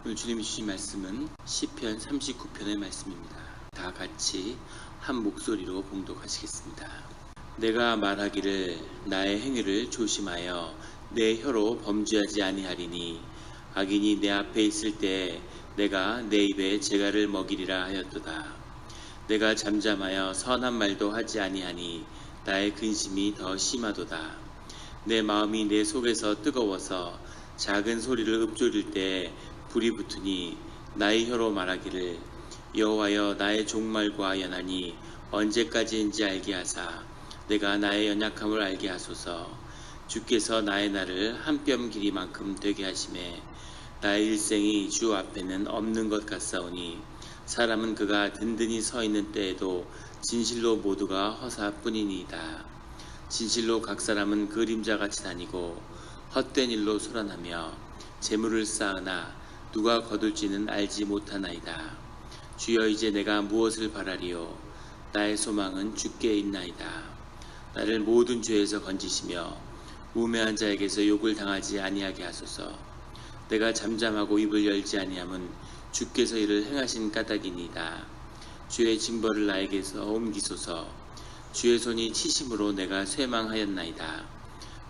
오늘 주님이 주신 말씀은 시편 39편의 말씀입니다. 다 같이 한 목소리로 봉독하시겠습니다. 내가 말하기를 나의 행위를 조심하여 내 혀로 범죄하지 아니하리니 악인이 내 앞에 있을 때 내가 내 입에 재갈을 먹이리라 하였도다. 내가 잠잠하여 선한 말도 하지 아니하니 나의 근심이 더 심하도다. 내 마음이 내 속에서 뜨거워서 작은 소리를 읊조릴 때 불이 붙으니 나의 혀로 말하기를 여호와여 나의 종말과 연하니 언제까지인지 알게 하사 내가 나의 연약함을 알게 하소서. 주께서 나의 날을 한 뼘 길이만큼 되게 하심에 나의 일생이 주 앞에는 없는 것 같사오니 사람은 그가 든든히 서 있는 때에도 진실로 모두가 허사뿐이니이다. 진실로 각 사람은 그림자같이 다니고 헛된 일로 소란하며 재물을 쌓으나 누가 거둘지는 알지 못하나이다. 주여 이제 내가 무엇을 바라리요? 나의 소망은 주께 있나이다. 나를 모든 죄에서 건지시며 우매한 자에게서 욕을 당하지 아니하게 하소서. 내가 잠잠하고 입을 열지 아니함은 주께서 이를 행하신 까닭이니이다. 주의 징벌을 나에게서 옮기소서. 주의 손이 치심으로 내가 쇠망하였나이다.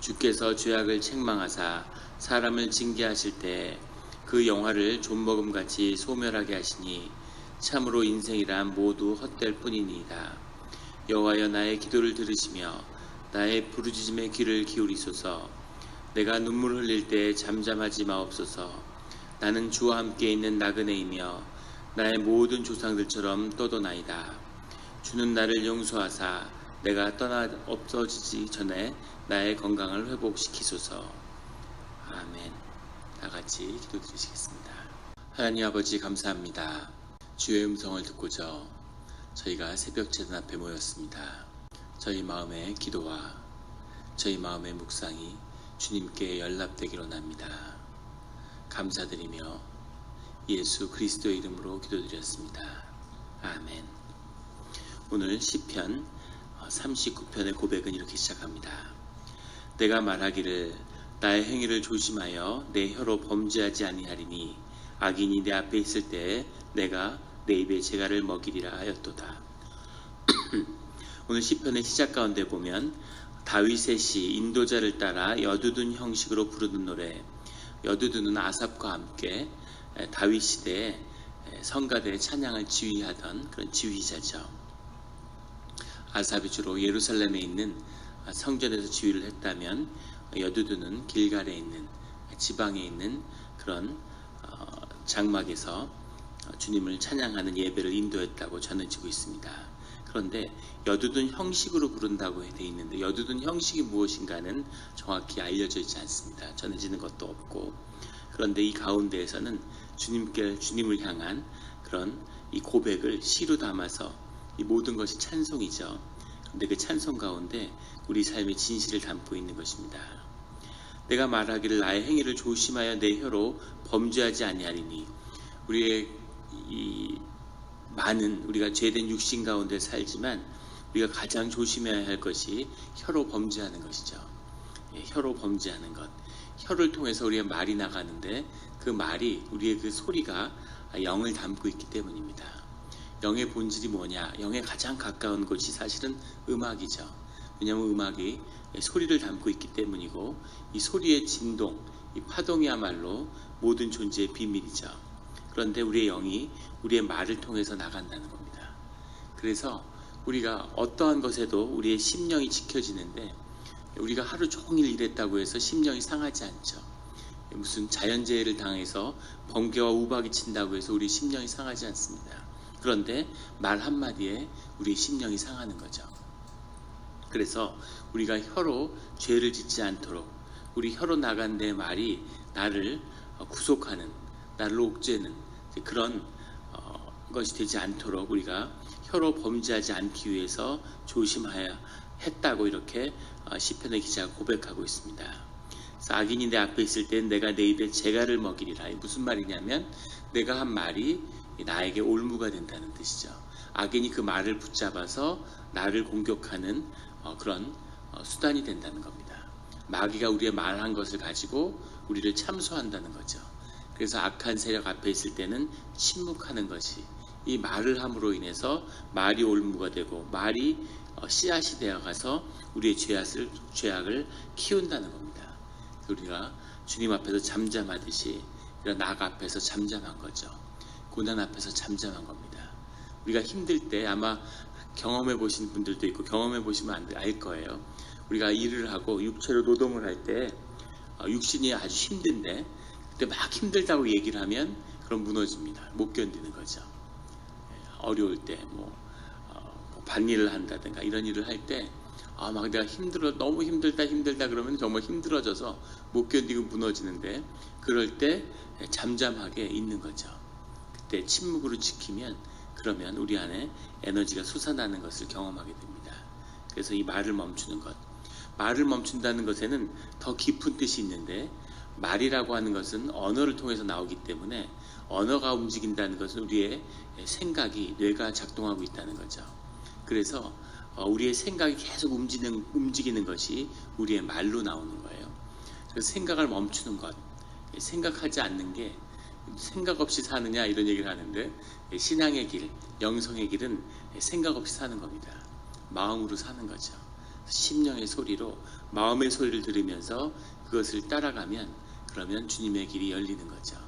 주께서 죄악을 책망하사 사람을 징계하실 때 그 영화를 존먹음같이 소멸하게 하시니 참으로 인생이란 모두 헛될 뿐이니이다. 여호와여 나의 기도를 들으시며 나의 부르짖음에 귀를 기울이소서. 내가 눈물 흘릴 때 잠잠하지 마옵소서. 나는 주와 함께 있는 나그네이며 나의 모든 조상들처럼 떠도나이다. 주는 나를 용서하사 내가 떠나 없어지기 전에 나의 건강을 회복시키소서. 아멘. 다 같이 기도드리시겠습니다. 하나님 아버지 감사합니다. 주의 음성을 듣고자 저희가 새벽 제단 앞에 모였습니다. 저희 마음의 기도와 저희 마음의 묵상이 주님께 연락되기로 납니다. 감사드리며 예수 그리스도의 이름으로 기도드렸습니다. 아멘. 오늘 시편 39편의 고백은 이렇게 시작합니다. 내가 말하기를 나의 행위를 조심하여 내 혀로 범죄하지 아니하리니 악인이 내 앞에 있을 때 내가 내 입에 재갈을 먹이리라 하였도다. 오늘 시편의 시작 가운데 보면 다윗의 시 인도자를 따라 여두둔 형식으로 부르는 노래, 여두둔은 아삽과 함께 다윗 시대에 성가대 찬양을 지휘하던 그런 지휘자죠. 아삽이 주로 예루살렘에 있는 성전에서 지휘를 했다면 여두둔은 길갈에 있는 지방에 있는 그런 장막에서 주님을 찬양하는 예배를 인도했다고 전해지고 있습니다. 그런데 여두둔 형식으로 부른다고 되어 있는데 여두둔 형식이 무엇인가는 정확히 알려져 있지 않습니다. 전해지는 것도 없고, 그런데 이 가운데에서는 주님을 향한 그런 이 고백을 시로 담아서 이 모든 것이 찬송이죠. 그런데 그 찬송 가운데 우리 삶의 진실을 담고 있는 것입니다. 내가 말하기를 나의 행위를 조심하여 내 혀로 범죄하지 아니하리니, 우리의 우리가 죄된 육신 가운데 살지만 우리가 가장 조심해야 할 것이 혀로 범죄하는 것이죠. 혀로 범죄하는 것. 혀를 통해서 우리의 말이 나가는데 그 말이, 우리의 그 소리가 영을 담고 있기 때문입니다. 영의 본질이 뭐냐? 영에 가장 가까운 것이 사실은 음악이죠. 왜냐하면 음악이 소리를 담고 있기 때문이고, 이 소리의 진동, 이 파동이야말로 모든 존재의 비밀이죠. 그런데 우리의 영이 우리의 말을 통해서 나간다는 겁니다. 그래서 우리가 어떠한 것에도 우리의 심령이 지켜지는데, 우리가 하루 종일 일했다고 해서 심령이 상하지 않죠. 무슨 자연재해를 당해서 번개와 우박이 친다고 해서 우리 심령이 상하지 않습니다. 그런데 말 한마디에 우리의 심령이 상하는 거죠. 그래서 우리가 혀로 죄를 짓지 않도록, 우리 혀로 나간 내 말이 나를 구속하는, 나를 옥죄는 그런 것이 되지 않도록 우리가 혀로 범죄하지 않기 위해서 조심해야 했다고 이렇게 시편의 기자가 고백하고 있습니다. 그래서 악인이 내 앞에 있을 때 내가 내 입에 재갈을 먹이리라. 무슨 말이냐면 내가 한 말이 나에게 올무가 된다는 뜻이죠. 악인이 그 말을 붙잡아서 나를 공격하는 그런 수단이 된다는 겁니다. 마귀가 우리의 말한 것을 가지고 우리를 참소한다는 거죠. 그래서 악한 세력 앞에 있을 때는 침묵하는 것이, 이 말을 함으로 인해서 말이 올무가 되고 말이 씨앗이 되어가서 우리의 죄악을 키운다는 겁니다. 우리가 주님 앞에서 잠잠하듯이 이런 악 앞에서 잠잠한 거죠. 고난 앞에서 잠잠한 겁니다. 우리가 힘들 때 아마 경험해 보신 분들도 있고 경험해 보시면 알 거예요. 우리가 일을 하고 육체로 노동을 할 때 육신이 아주 힘든데 그때 막 힘들다고 얘기를 하면 그럼 무너집니다. 못 견디는 거죠. 어려울 때 밭일을 한다든가 이런 일을 할 때 막 내가 너무 힘들다 그러면 정말 힘들어져서 못 견디고 무너지는데, 그럴 때 잠잠하게 있는 거죠. 그때 침묵으로 지키면 그러면 우리 안에 에너지가 솟아나는 것을 경험하게 됩니다. 그래서 이 말을 멈추는 것, 말을 멈춘다는 것에는 더 깊은 뜻이 있는데, 말이라고 하는 것은 언어를 통해서 나오기 때문에 언어가 움직인다는 것은 우리의 생각이, 뇌가 작동하고 있다는 거죠. 그래서 우리의 생각이 계속 움직이는 것이 우리의 말로 나오는 거예요. 그래서 생각을 멈추는 것, 생각하지 않는 게 생각 없이 사느냐 이런 얘기를 하는데, 신앙의 길, 영성의 길은 생각 없이 사는 겁니다. 마음으로 사는 거죠. 심령의 소리로, 마음의 소리를 들으면서 그것을 따라가면 그러면 주님의 길이 열리는 거죠.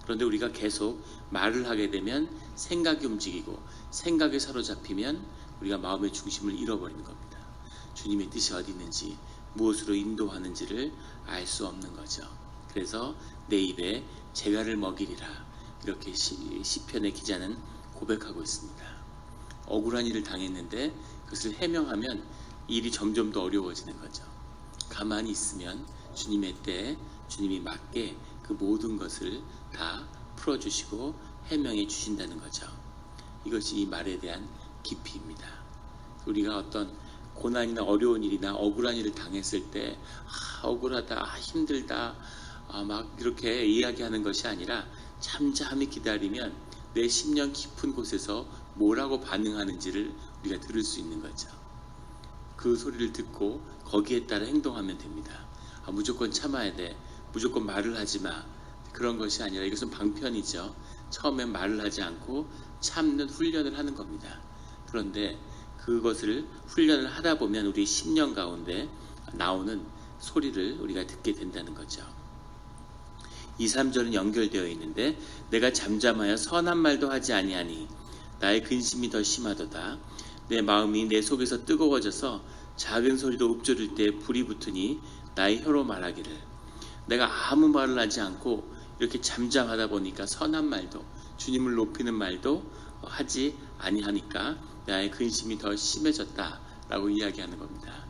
그런데 우리가 계속 말을 하게 되면 생각이 움직이고, 생각에 사로잡히면 우리가 마음의 중심을 잃어버리는 겁니다. 주님의 뜻이 어디 있는지, 무엇으로 인도하는지를 알 수 없는 거죠. 그래서 내 입에 재갈을 먹이리라, 이렇게 시편의 기자는 고백하고 있습니다. 억울한 일을 당했는데 그것을 해명하면 일이 점점 더 어려워지는 거죠. 가만히 있으면 주님의 때에 주님이 맞게 그 모든 것을 다 풀어주시고 해명해 주신다는 거죠. 이것이 이 말에 대한 깊이입니다. 우리가 어떤 고난이나 어려운 일이나 억울한 일을 당했을 때 억울하다, 힘들다 막 이렇게 이야기하는 것이 아니라 잠잠히 기다리면 내 심령 깊은 곳에서 뭐라고 반응하는지를 우리가 들을 수 있는 거죠. 그 소리를 듣고 거기에 따라 행동하면 됩니다. 무조건 참아야 돼, 무조건 말을 하지 마, 그런 것이 아니라 이것은 방편이죠. 처음엔 말을 하지 않고 참는 훈련을 하는 겁니다. 그런데 그것을 훈련을 하다 보면 우리 심령 가운데 나오는 소리를 우리가 듣게 된다는 거죠. 2, 3절은 연결되어 있는데, 내가 잠잠하여 선한 말도 하지 아니하니 나의 근심이 더 심하도다. 내 마음이 내 속에서 뜨거워져서 작은 소리도 읊조릴 때 불이 붙으니 나의 혀로 말하기를. 내가 아무 말을 하지 않고 이렇게 잠잠하다 보니까 선한 말도, 주님을 높이는 말도 하지 아니하니까 나의 근심이 더 심해졌다라고 이야기하는 겁니다.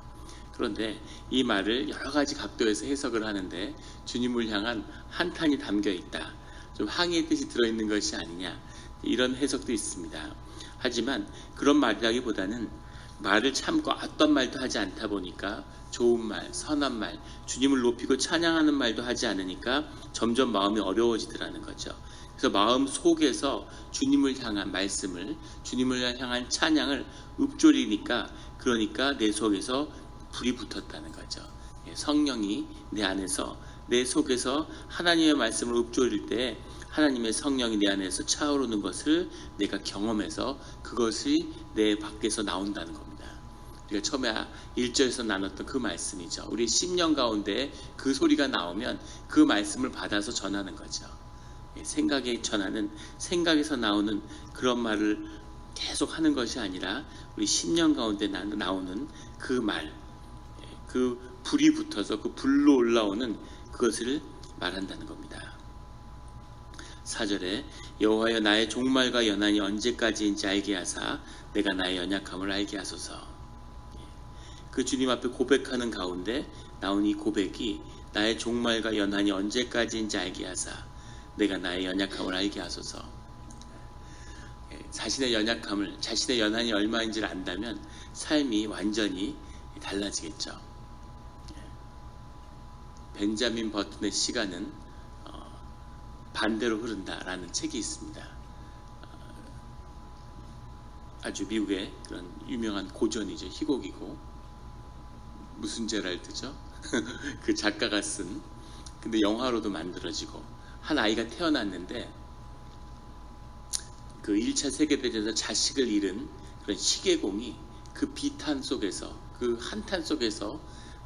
그런데 이 말을 여러 가지 각도에서 해석을 하는데, 주님을 향한 한탄이 담겨 있다, 좀 항의의 뜻이 들어있는 것이 아니냐, 이런 해석도 있습니다. 하지만 그런 말이라기보다는 말을 참고 어떤 말도 하지 않다 보니까 좋은 말, 선한 말, 주님을 높이고 찬양하는 말도 하지 않으니까 점점 마음이 어려워지더라는 거죠. 그래서 마음 속에서 주님을 향한 말씀을, 주님을 향한 찬양을 읊조리니까, 그러니까 내 속에서 불이 붙었다는 거죠. 성령이 내 안에서, 내 속에서 하나님의 말씀을 읊조릴 때 하나님의 성령이 내 안에서 차오르는 것을 내가 경험해서 그것이 내 밖에서 나온다는 겁니다. 우리가 처음에 1절에서 나눴던 그 말씀이죠. 우리 심령 가운데 그 소리가 나오면 그 말씀을 받아서 전하는 거죠. 생각에 전하는, 생각에서 나오는 그런 말을 계속 하는 것이 아니라 우리 심령 가운데 나오는 그 말, 그 불이 붙어서 그 불로 올라오는 그것을 말한다는 겁니다. 4절에 여호와여 나의 종말과 연한이 언제까지인지 알게 하사 내가 나의 연약함을 알게 하소서. 그 주님 앞에 고백하는 가운데 나온 이 고백이 나의 종말과 연한이 언제까지인지 알게 하사 내가 나의 연약함을 알게 하소서. 자신의 연약함을, 자신의 연한이 얼마인지를 안다면 삶이 완전히 달라지겠죠. 벤자민 버튼의 시간은 반대로 흐른다라는 책이 있습니다. 아주 미국의 그런 유명한 고전이죠. 희곡이고, 무슨 제랄드죠? 그 작가가 쓴, 근데 영화로도 만들어지고 한 아이가 태어났는데 그 1차 세계대전에서 자식을 잃은 그런 시계공이 그 비탄 속에서, 그 한탄 속에서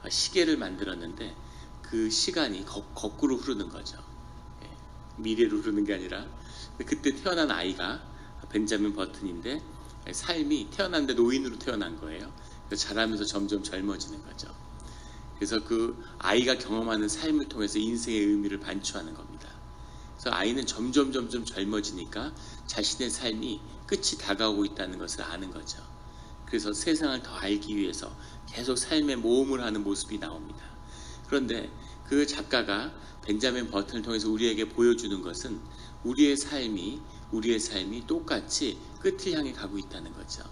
시계를 만들었는데 그 시간이 거꾸로 흐르는 거죠. 미래로 흐르는 게 아니라. 그때 태어난 아이가 벤자민 버튼인데 삶이 태어났는데 노인으로 태어난 거예요. 자라면서 점점 젊어지는 거죠. 그래서 그 아이가 경험하는 삶을 통해서 인생의 의미를 반추하는 겁니다. 그래서 아이는 점점 젊어지니까 자신의 삶이 끝이 다가오고 있다는 것을 아는 거죠. 그래서 세상을 더 알기 위해서 계속 삶에 모험을 하는 모습이 나옵니다. 그런데 그 작가가 벤자민 버튼을 통해서 우리에게 보여주는 것은 우리의 삶이 똑같이 끝을 향해 가고 있다는 거죠.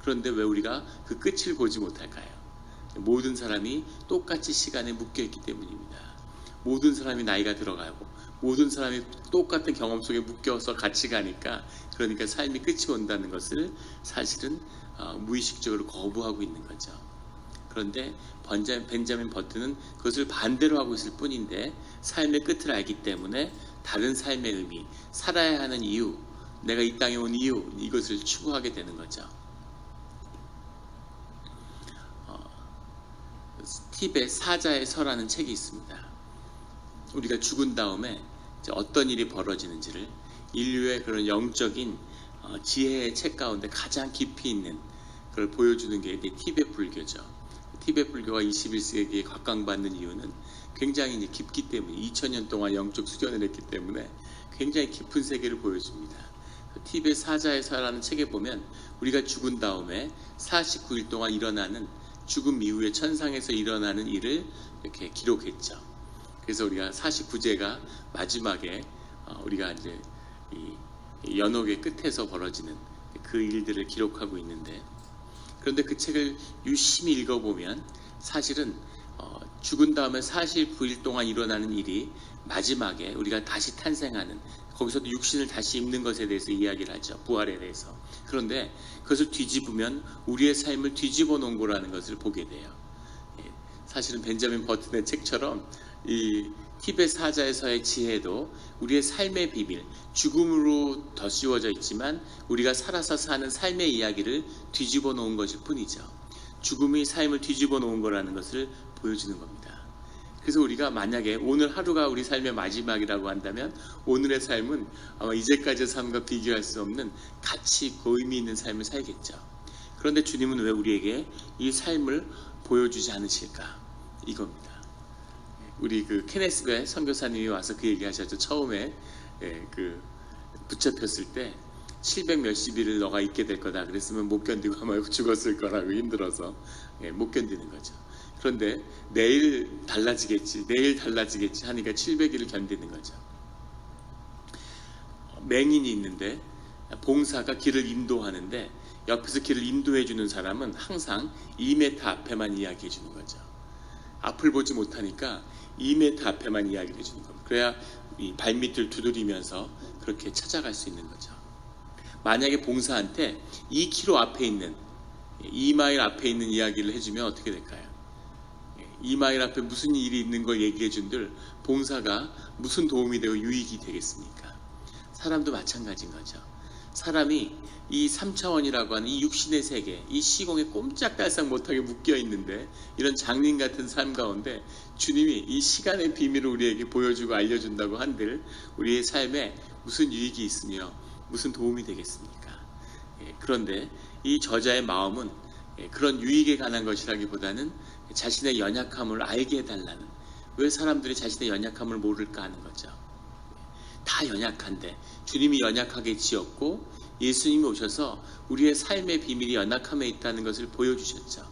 그런데 왜 우리가 그 끝을 보지 못할까요? 모든 사람이 똑같이 시간에 묶여있기 때문입니다. 모든 사람이 나이가 들어가고 모든 사람이 똑같은 경험 속에 묶여서 같이 가니까, 그러니까 삶이 끝이 온다는 것을 사실은 무의식적으로 거부하고 있는 거죠. 그런데 벤자민 버튼은 그것을 반대로 하고 있을 뿐인데 삶의 끝을 알기 때문에 다른 삶의 의미, 살아야 하는 이유, 내가 이 땅에 온 이유, 이것을 추구하게 되는 거죠. 티벳 사자의 서라는 책이 있습니다. 우리가 죽은 다음에 어떤 일이 벌어지는지를, 인류의 그런 영적인 지혜의 책 가운데 가장 깊이 있는 그걸 보여주는 게 티벳 불교죠. 티벳 불교가 21세기에 각광받는 이유는 굉장히 깊기 때문에, 2000년 동안 영적 수련을 했기 때문에 굉장히 깊은 세계를 보여줍니다. 티벳 사자의 서라는 책에 보면 우리가 죽은 다음에 49일 동안 일어나는, 죽음 이후에 천상에서 일어나는 일을 이렇게 기록했죠. 그래서 우리가 49제가 마지막에 우리가 이제 이 연옥의 끝에서 벌어지는 그 일들을 기록하고 있는데, 그런데 그 책을 유심히 읽어보면 사실은 죽은 다음에 49일 동안 일어나는 일이 마지막에 우리가 다시 탄생하는, 거기서도 육신을 다시 입는 것에 대해서 이야기를 하죠. 부활에 대해서. 그런데 그것을 뒤집으면 우리의 삶을 뒤집어 놓은 거라는 것을 보게 돼요. 사실은 벤자민 버튼의 책처럼 이 티벳 사자에서의 지혜도 우리의 삶의 비밀, 죽음으로 덧씌워져 있지만 우리가 살아서 사는 삶의 이야기를 뒤집어 놓은 것일 뿐이죠. 죽음이 삶을 뒤집어 놓은 거라는 것을 보여주는 겁니다. 그래서 우리가 만약에 오늘 하루가 우리 삶의 마지막이라고 한다면 오늘의 삶은 아마 이제까지의 삶과 비교할 수 없는 가치 있고 의미 있는 삶을 살겠죠. 그런데 주님은 왜 우리에게 이 삶을 보여주지 않으실까? 이겁니다. 우리 그 케네스베 선교사님이 와서 그 얘기하셨죠. 처음에 그 붙잡혔을 때 700 몇십 일을 너가 있게 될 거다. 그랬으면 못 견디고 아마 죽었을 거라고, 힘들어서 못 견디는 거죠. 그런데 내일 달라지겠지 하니까 700일을 견디는 거죠. 맹인이 있는데 봉사가 길을 인도하는데 옆에서 길을 인도해 주는 사람은 항상 2m 앞에만 이야기해 주는 거죠. 앞을 보지 못하니까 2m 앞에만 이야기를 해주는 겁니다. 그래야 이 발밑을 두드리면서 그렇게 찾아갈 수 있는 거죠. 만약에 봉사한테 2km 앞에 있는, 2마일 앞에 있는 이야기를 해주면 어떻게 될까요? 2마일 앞에 무슨 일이 있는 걸 얘기해 준들 봉사가 무슨 도움이 되고 유익이 되겠습니까? 사람도 마찬가지인 거죠. 사람이 이 3차원이라고 하는 이 육신의 세계, 이 시공에 꼼짝달싹 못하게 묶여 있는데, 이런 장님 같은 삶 가운데 주님이 이 시간의 비밀을 우리에게 보여주고 알려준다고 한들 우리의 삶에 무슨 유익이 있으며 무슨 도움이 되겠습니까? 그런데 이 저자의 마음은 그런 유익에 관한 것이라기보다는 자신의 연약함을 알게 해달라는, 왜 사람들이 자신의 연약함을 모를까 하는 거죠. 다 연약한데 주님이 연약하게 지었고 예수님이 오셔서 우리의 삶의 비밀이 연약함에 있다는 것을 보여주셨죠.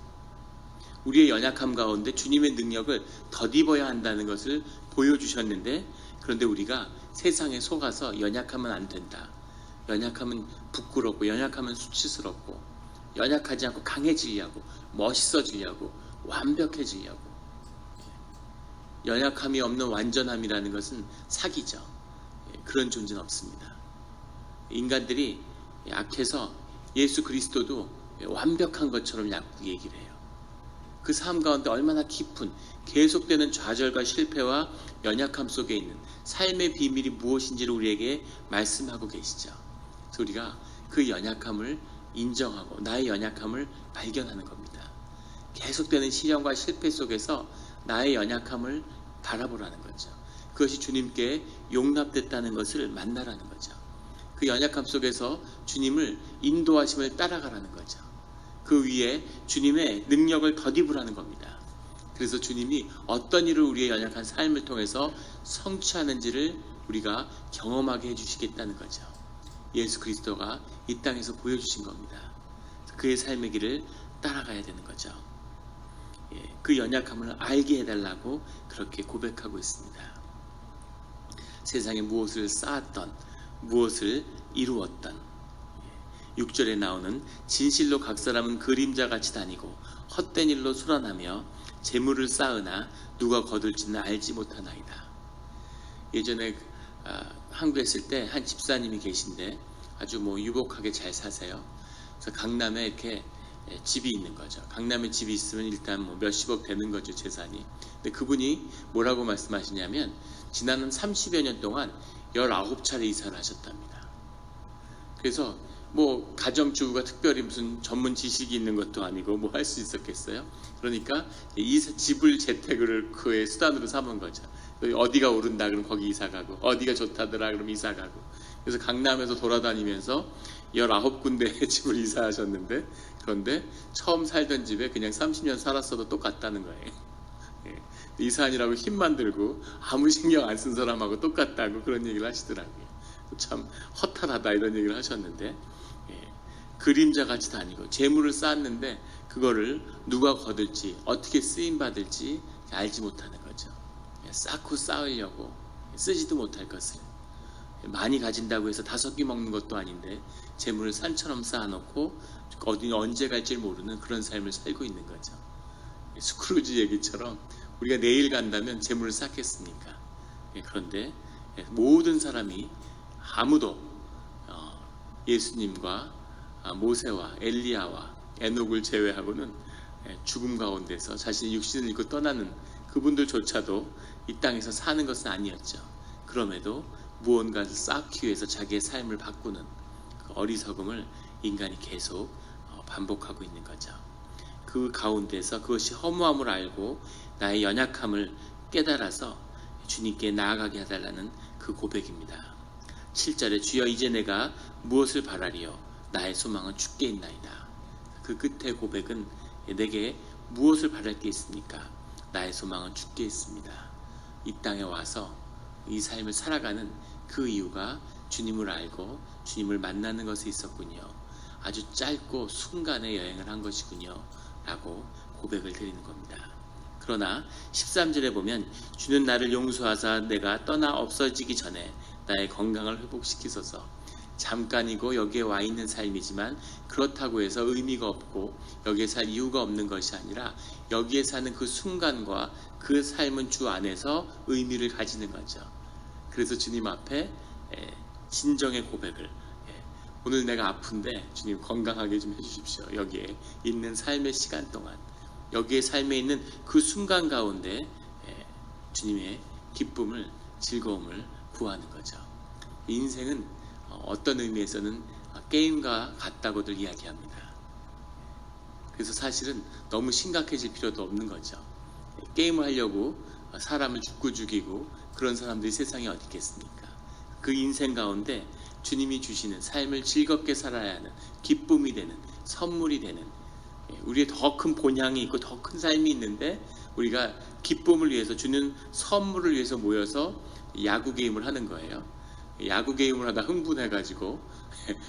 우리의 연약함 가운데 주님의 능력을 덧입어야 한다는 것을 보여주셨는데, 그런데 우리가 세상에 속아서 연약하면 안 된다, 연약하면 부끄럽고 연약하면 수치스럽고 연약하지 않고 강해지려고, 멋있어지려고, 완벽해지려고, 연약함이 없는 완전함이라는 것은 사기죠. 그런 존재는 없습니다. 인간들이 약해서 예수 그리스도도 완벽한 것처럼 얘기를 해요. 그 삶 가운데 얼마나 깊은 계속되는 좌절과 실패와 연약함 속에 있는 삶의 비밀이 무엇인지를 우리에게 말씀하고 계시죠. 그래서 우리가 그 연약함을 인정하고 나의 연약함을 발견하는 겁니다. 계속되는 시련과 실패 속에서 나의 연약함을 바라보라는 거죠. 그것이 주님께 용납됐다는 것을 만나라는 거죠. 그 연약함 속에서 주님을 인도하심을 따라가라는 거죠. 그 위에 주님의 능력을 덧입으라는 겁니다. 그래서 주님이 어떤 일을 우리의 연약한 삶을 통해서 성취하는지를 우리가 경험하게 해주시겠다는 거죠. 예수 그리스도가 이 땅에서 보여주신 겁니다. 그의 삶의 길을 따라가야 되는 거죠. 그 연약함을 알게 해달라고 그렇게 고백하고 있습니다. 세상에 무엇을 쌓았던, 무엇을 이루었던, 6절에 나오는 진실로 각 사람은 그림자같이 다니고 헛된 일로 소란하며 재물을 쌓으나 누가 거둘지는 알지 못하나이다. 예전에 한국에 있을 때 한 집사님이 계신데 아주 유복하게 잘 사세요. 그래서 강남에 이렇게 집이 있는 거죠. 강남에 집이 있으면 일단 몇십억 되는 거죠, 재산이. 근데 그분이 뭐라고 말씀하시냐면 지난 30여 년 동안 19차례 이사를 하셨답니다. 그래서 가정주부가 특별히 무슨 전문 지식이 있는 것도 아니고 할 수 있었겠어요. 그러니까 집을 재테크를 그의 수단으로 삼은 거죠. 어디가 오른다 그러면 거기 이사 가고, 어디가 좋다더라 그러면 이사 가고. 그래서 강남에서 돌아다니면서 19군데의 집을 이사하셨는데, 그런데 처음 살던 집에 그냥 30년 살았어도 똑같다는 거예요. 이사하느라고 힘만 들고 아무 신경 안 쓴 사람하고 똑같다고 그런 얘기를 하시더라고요. 참 허탈하다 이런 얘기를 하셨는데, 그림자같이 다니고 재물을 쌓았는데 그거를 누가 거둘지 어떻게 쓰임받을지 알지 못하는 거죠. 쌓고 쌓으려고 쓰지도 못할 것을 많이 가진다고 해서 5끼 먹는 것도 아닌데 재물을 산처럼 쌓아놓고 어디 언제 갈지 모르는 그런 삶을 살고 있는 거죠. 스크루지 얘기처럼 우리가 내일 간다면 재물을 쌓겠습니까? 그런데 모든 사람이 아무도 예수님과 모세와 엘리야와 에녹을 제외하고는 죽음 가운데서 자신의 육신을 잃고 떠나는 그분들조차도 이 땅에서 사는 것은 아니었죠. 그럼에도 무언가를 쌓기 위해서 자기의 삶을 바꾸는 그 어리석음을 인간이 계속 반복하고 있는 거죠. 그 가운데서 그것이 허무함을 알고 나의 연약함을 깨달아서 주님께 나아가게 해달라는 그 고백입니다. 7절에 주여 이제 내가 무엇을 바라리요 나의 소망은 주께 있나이다. 그 끝의 고백은 내게 무엇을 바랄 게 있습니까? 나의 소망은 주께 있습니다. 이 땅에 와서 이 삶을 살아가는 그 이유가 주님을 알고 주님을 만나는 것에 있었군요. 아주 짧고 순간의 여행을 한 것이군요 라고 고백을 드리는 겁니다. 그러나 13절에 보면 주는 나를 용서하사 내가 떠나 없어지기 전에 나의 건강을 회복시키소서. 잠깐이고 여기에 와 있는 삶이지만 그렇다고 해서 의미가 없고 여기에 살 이유가 없는 것이 아니라 여기에 사는 그 순간과 그 삶은 주 안에서 의미를 가지는 거죠. 그래서 주님 앞에 진정의 고백을, 오늘 내가 아픈데 주님 건강하게 좀 해주십시오. 여기에 있는 삶의 시간 동안, 여기에 삶에 있는 그 순간 가운데 주님의 기쁨을, 즐거움을 구하는 거죠. 인생은 어떤 의미에서는 게임과 같다고들 이야기합니다. 그래서 사실은 너무 심각해질 필요도 없는 거죠. 게임을 하려고 사람을 죽이고 그런 사람들이 세상에 어디 있겠습니까? 그 인생 가운데 주님이 주시는 삶을 즐겁게 살아야 하는 기쁨이 되는, 선물이 되는, 우리의 더 큰 본향이 있고 더 큰 삶이 있는데 우리가 기쁨을 위해서 주는 선물을 위해서 모여서 야구 게임을 하는 거예요. 야구 게임을 하다 흥분해가지고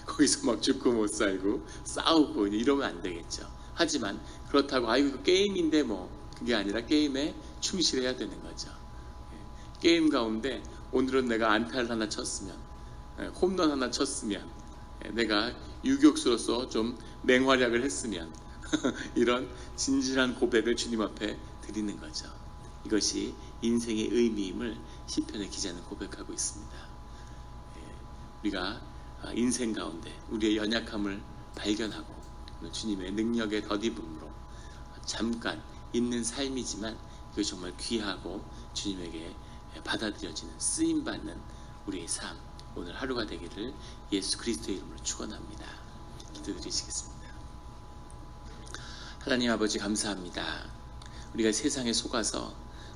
거기서 막 죽고 못 살고 싸우고 이러면 안 되겠죠. 하지만 그렇다고 이거 게임인데 그게 아니라 게임에 충실해야 되는 거죠. 게임 가운데 오늘은 내가 안타를 하나 쳤으면, 홈런 하나 쳤으면, 내가 유격수로서 좀 맹활약을 했으면 이런 진실한 고백을 주님 앞에 드리는 거죠. 이것이 인생의 의미임을 시편의 기자는 고백하고 있습니다. 우리가 인생 가운데 우리의 연약함을 발견하고 주님의 능력의 덧입음으로 잠깐 있는 삶이지만 이거 정말 귀하고 주님에게 받아들여지는 쓰임받는 우리의 삶, 오늘 하루가 되기를 예수 그리스도의 이름으로 축원합니다. 기도드리시겠습니다. 하나님 아버지 감사합니다. 우리가 세상에 속아서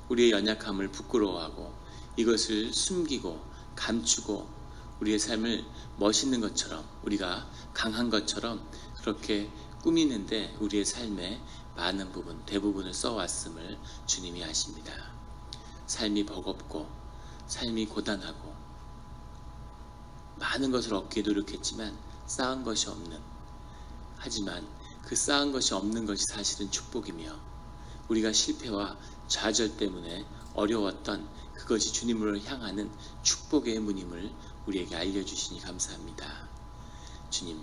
우리의 연약함을 부끄러워하고 이것을 숨기고 감추고 우리의 삶을 멋있는 것처럼, 우리가 강한 것처럼 그렇게 꾸미는데 우리의 삶의 많은 부분, 대부분을 써왔음을 주님이 아십니다. 삶이 버겁고 삶이 고단하고 많은 것을 얻기에 노력했지만 쌓은 것이 없는, 하지만 그 쌓은 것이 없는 것이 사실은 축복이며 우리가 실패와 좌절 때문에 어려웠던 그것이 주님으로 향하는 축복의 문임을 우리에게 알려주시니 감사합니다. 주님,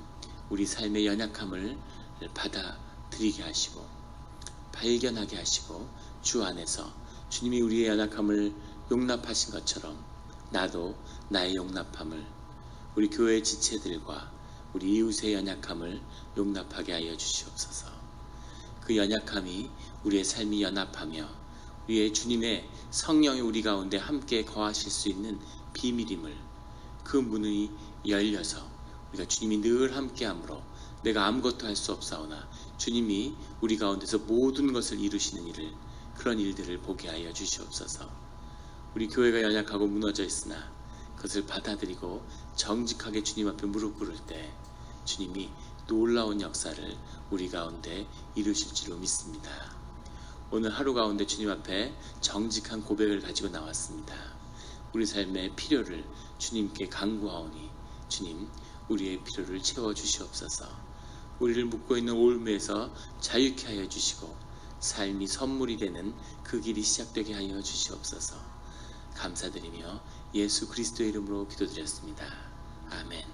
우리 삶의 연약함을 받아들이게 하시고 발견하게 하시고 주 안에서 주님이 우리의 연약함을 용납하신 것처럼 나도 나의 용납함을, 우리 교회의 지체들과 우리 이웃의 연약함을 용납하게 하여 주시옵소서. 그 연약함이 우리의 삶이 연합하며 우리의 주님의 성령이 우리 가운데 함께 거하실 수 있는 비밀임을, 그 문이 열려서 우리가 주님이 늘 함께함으로 내가 아무것도 할 수 없사오나 주님이 우리 가운데서 모든 것을 이루시는 일을, 그런 일들을 보게 하여 주시옵소서. 우리 교회가 연약하고 무너져 있으나 그것을 받아들이고 정직하게 주님 앞에 무릎 꿇을 때 주님이 놀라운 역사를 우리 가운데 이루실 줄로 믿습니다. 오늘 하루 가운데 주님 앞에 정직한 고백을 가지고 나왔습니다. 우리 삶의 필요를 주님께 간구하오니 주님, 우리의 필요를 채워주시옵소서. 우리를 묶고 있는 올무에서 자유케 하여 주시고 삶이 선물이 되는 그 길이 시작되게 하여 주시옵소서. 감사드리며 예수 그리스도의 이름으로 기도드렸습니다. 아멘.